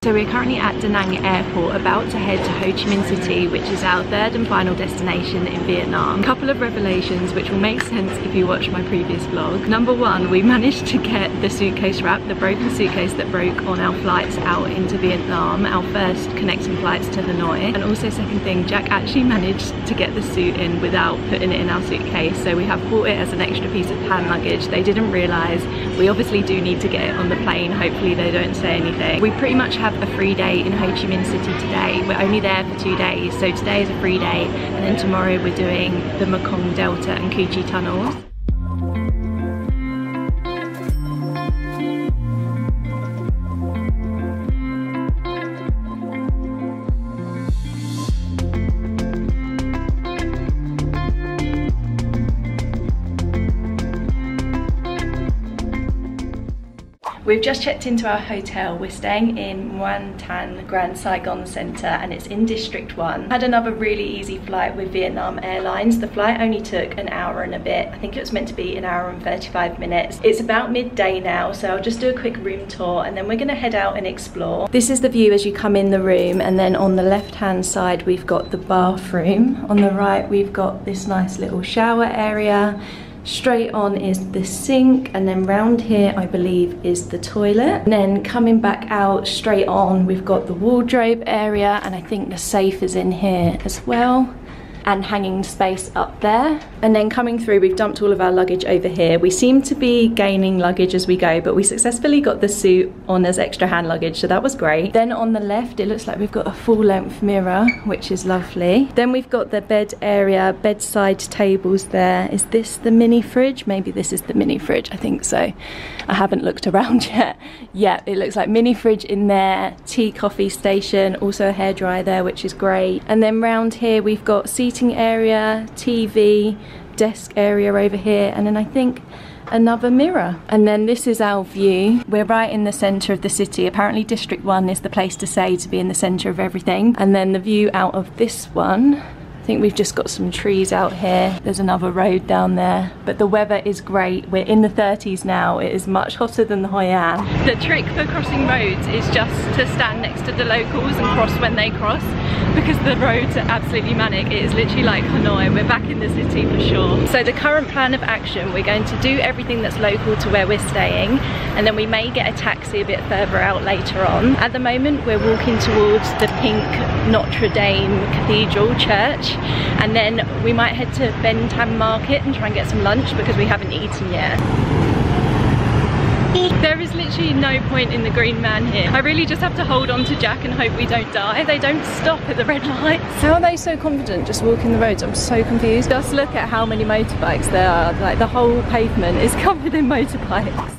So we're currently at Da Nang Airport, about to head to Ho Chi Minh City, which is our third and final destination in Vietnam. A couple of revelations which will make sense if you watch my previous vlog. Number one, we managed to get the suitcase wrap, the broken suitcase that broke on our flights out into Vietnam, our first connecting flights to Hanoi. And also second thing, Jack actually managed to get the suit in without putting it in our suitcase. So we have bought it as an extra piece of hand luggage. They didn't realise. We obviously do need to get it on the plane. Hopefully they don't say anything. We pretty much have a free day in Ho Chi Minh City today. We're only there for 2 days, so today is a free day, and then tomorrow we're doing the Mekong Delta and Cu Chi tunnels. We've just checked into our hotel. We're staying in Muong Grand Saigon Centre, and it's in District 1. Had another really easy flight with Vietnam Airlines. The flight only took an hour and a bit. I think it was meant to be an hour and 35 minutes. It's about midday now, so I'll just do a quick room tour and then we're gonna head out and explore. This is the view as you come in the room, and then on the left hand side we've got the bathroom. On the right we've got this nice little shower area. Straight on is the sink, and then round here I believe is the toilet. And then coming back out straight on we've got the wardrobe area, and I think the safe is in here as well, and hanging space up there. And then coming through, we've dumped all of our luggage over here. We seem to be gaining luggage as we go, but we successfully got the suit on as extra hand luggage, so that was great. Then on the left it looks like we've got a full length mirror, which is lovely. Then we've got the bed area, bedside tables there. Is this the mini fridge? Maybe this is the mini fridge, I think so. I haven't looked around yet. Yeah, it looks like mini fridge in there, tea coffee station, also a hairdryer there, which is great. And then round here we've got seating area, TV, desk area over here, and then I think another mirror. And then this is our view. We're right in the centre of the city. Apparently District 1 is the place to stay, to be in the centre of everything. And then the view out of this one, I think we've just got some trees out here. There's another road down there, but the weather is great. We're in the 30s now. It is much hotter than the Hoi An. The trick for crossing roads is just to stand next to the locals and cross when they cross, because the roads are absolutely manic. It is literally like Hanoi. We're back in the city for sure. So the current plan of action, we're going to do everything that's local to where we're staying, and then we may get a taxi a bit further out later on. At the moment we're walking towards the pink Notre Dame Cathedral Church, and then we might head to Thanh Market and try and get some lunch because we haven't eaten yet. There is literally no point in the green man here. I really just have to hold on to Jack and hope we don't die. They don't stop at the red lights. How are they so confident just walking the roads? I'm so confused. Just look at how many motorbikes there are. Like, the whole pavement is covered in motorbikes.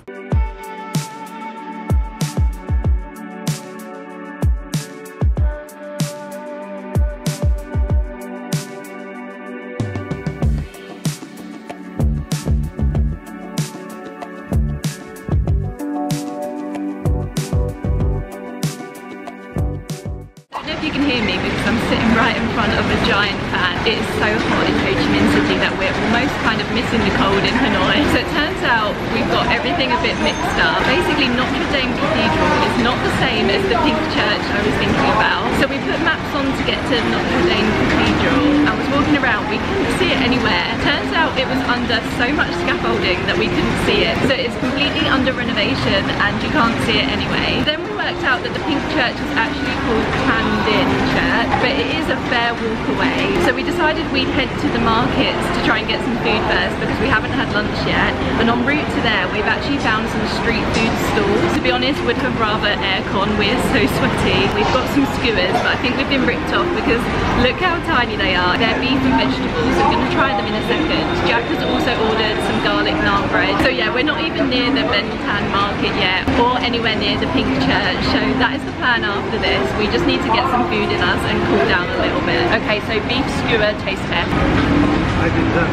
You can hear me because I'm sitting right in front of a giant fan. It is so hot in Ho Chi Minh City that we're almost kind of missing the cold in Hanoi. So it turns out we've got everything a bit mixed up. Basically Notre Dame Cathedral is not the same as the pink church I was thinking about. So we put maps on to get to Notre Dame Cathedral. I was walking around, we couldn't see it anywhere. Turns out it was under so much scaffolding that we couldn't see it. So it's completely under renovation and you can't see it anyway. Then we worked out that the pink church is actually called Thanh Church, but it is a fair walk away. So we decided we'd head to the markets to try and get some food first because we haven't had lunch yet. And en route to there, we've actually found some street food stalls. To be honest, would have rather aircon. We're so sweaty. We've got some skewers, but I think we've been ripped off because look how tiny they are. They're beef and vegetables. We're going to try them in a second. Jack has also ordered some garlic naan bread. So yeah, we're not even near the Thanh Market yet, or anywhere near the pink church. So that is the plan after this. We just need to get some food in us and cool down a little bit. Okay, so beef skewer taste test. I did that.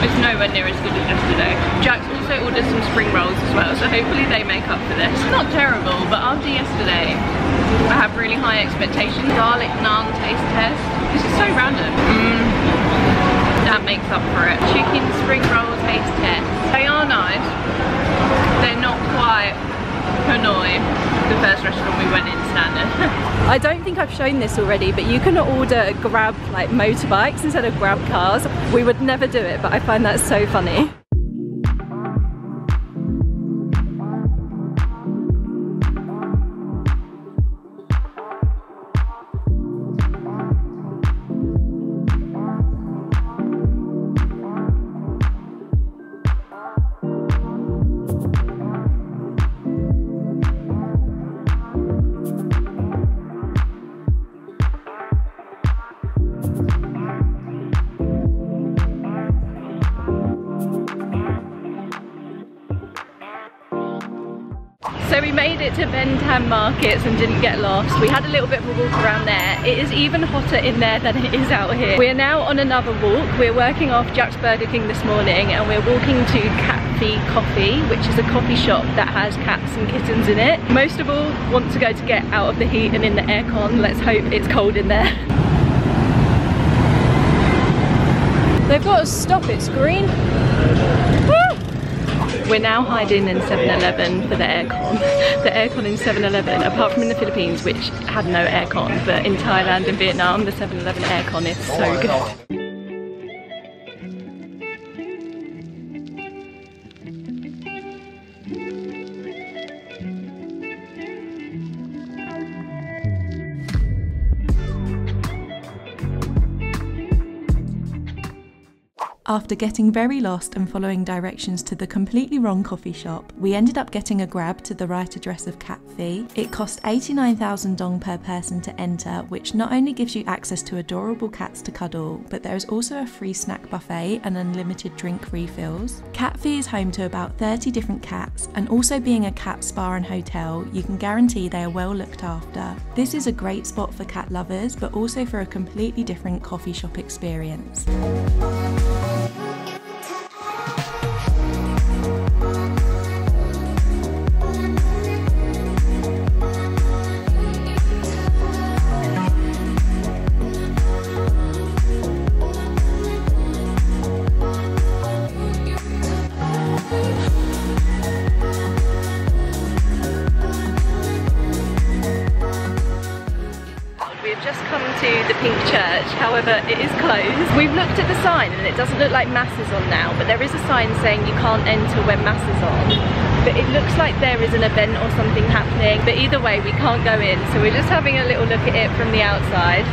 It's nowhere near as good as yesterday. Jack's also ordered some spring rolls as well, so hopefully they make up for this. Not terrible, but after yesterday, really high expectations. Garlic naan taste test. This is so random. That makes up for it. Chicken spring roll taste test. They are nice. They're not quite Hanoi, the first restaurant we went in, standard. I don't think I've shown this already, but you can order Grab like motorbikes instead of Grab cars. We would never do it, but I find that so funny. So we made it to Thanh Market and didn't get lost. We had a little bit of a walk around there. It is even hotter in there than it is out here. We're now on another walk. We're working off Jack's Burger King this morning and we're walking to Catfe Coffee, which is a coffee shop that has cats and kittens in it. Most of all want to go to get out of the heat and in the aircon. Let's hope it's cold in there. They've got to stop, it's green. Woo! We're now hiding in 7-Eleven for the aircon. The aircon in 7-Eleven, apart from in the Philippines, which had no aircon, but in Thailand and Vietnam, the 7-Eleven aircon is so good. After getting very lost and following directions to the completely wrong coffee shop, we ended up getting a Grab to the right address of Catfe. It cost 89,000 dong per person to enter, which not only gives you access to adorable cats to cuddle, but there is also a free snack buffet and unlimited drink refills. Catfe is home to about 30 different cats, and also being a cat spa and hotel, you can guarantee they are well looked after. This is a great spot for cat lovers, but also for a completely different coffee shop experience. The pink church, however it is closed. We've looked at the sign and it doesn't look like mass is on now, but there is a sign saying you can't enter when mass is on, but it looks like there is an event or something happening, but either way we can't go in, so we're just having a little look at it from the outside.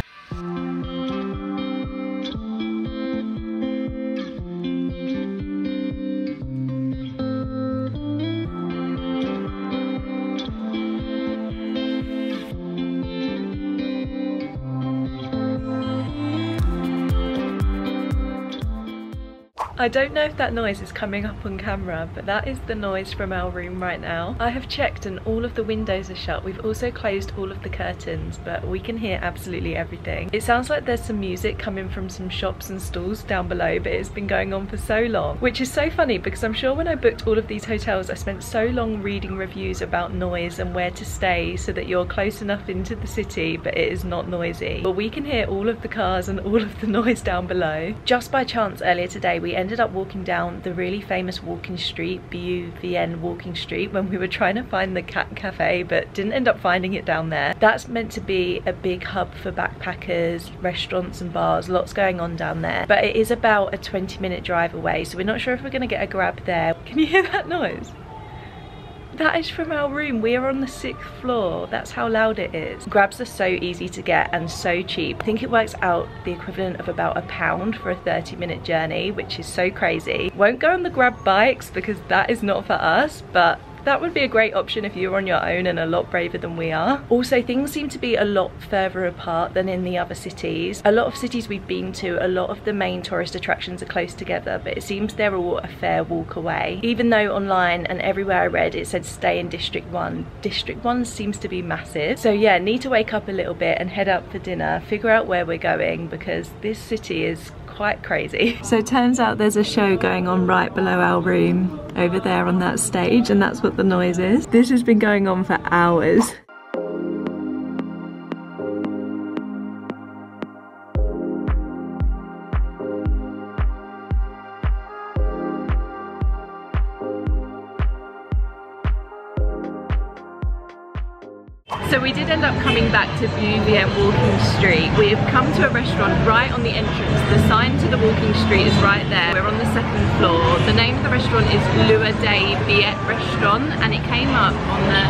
I don't know if that noise is coming up on camera, but that is the noise from our room right now. I have checked and all of the windows are shut. We've also closed all of the curtains, but we can hear absolutely everything. It sounds like there's some music coming from some shops and stalls down below, but it's been going on for so long, which is so funny because I'm sure when I booked all of these hotels, I spent so long reading reviews about noise and where to stay so that you're close enough into the city, but it is not noisy. But we can hear all of the cars and all of the noise down below. Just by chance earlier today, we ended up walking down the really famous walking street, Bui Vien Walking Street, when we were trying to find the cat cafe, but didn't end up finding it down there. That's meant to be a big hub for backpackers, restaurants and bars, lots going on down there. But it is about a 20-minute drive away, so we're not sure if we're gonna get a Grab there. Can you hear that noise? That is from our room. We are on the 6th floor. That's how loud it is. Grabs are so easy to get and so cheap. I think it works out the equivalent of about £1 for a 30-minute journey, which is so crazy. Won't go on the Grab bikes because that is not for us, but that would be a great option if you're on your own and a lot braver than we are. Also, things seem to be a lot further apart than in the other cities. A lot of cities we've been to, a lot of the main tourist attractions are close together, but it seems they're all a fair walk away. Even though online and everywhere I read it said stay in District 1, District 1 seems to be massive. So yeah, need to wake up a little bit and head up for dinner, figure out where we're going because this city is quite crazy. So it turns out there's a show going on right below our room over there on that stage, and that's what the noise is. This has been going on for hours. So we did end up coming back to Bui Vien Walking Street. We have come to a restaurant right on the entrance. The sign to the walking street is right there. We're on the 2nd floor. The name of the restaurant is Lua Day Viet Restaurant, and it came up on the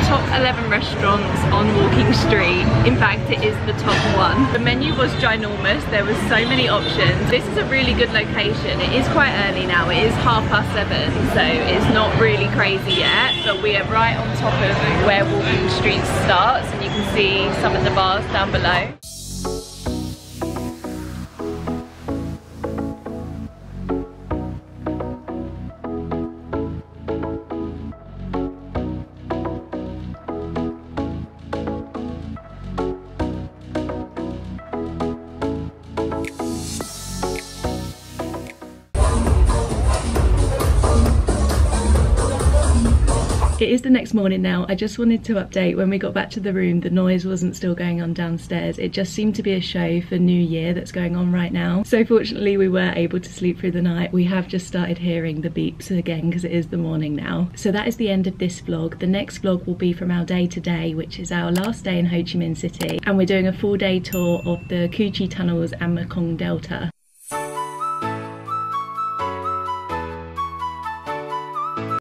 top 11 restaurants on Walking Street. In fact, it is the top one. The menu was ginormous. There was so many options. This is a really good location. It is quite early now. It is 7:30, so it's not really crazy yet, but we are right on top of where Walking Street starts, and you can see some of the bars down below. It is the next morning now. I just wanted to update, when we got back to the room, the noise wasn't still going on downstairs. It just seemed to be a show for New Year that's going on right now. So fortunately we were able to sleep through the night. We have just started hearing the beeps again because it is the morning now. So that is the end of this vlog. The next vlog will be from our day today, which is our last day in Ho Chi Minh City. And we're doing a full day tour of the Cu Chi tunnels and Mekong Delta.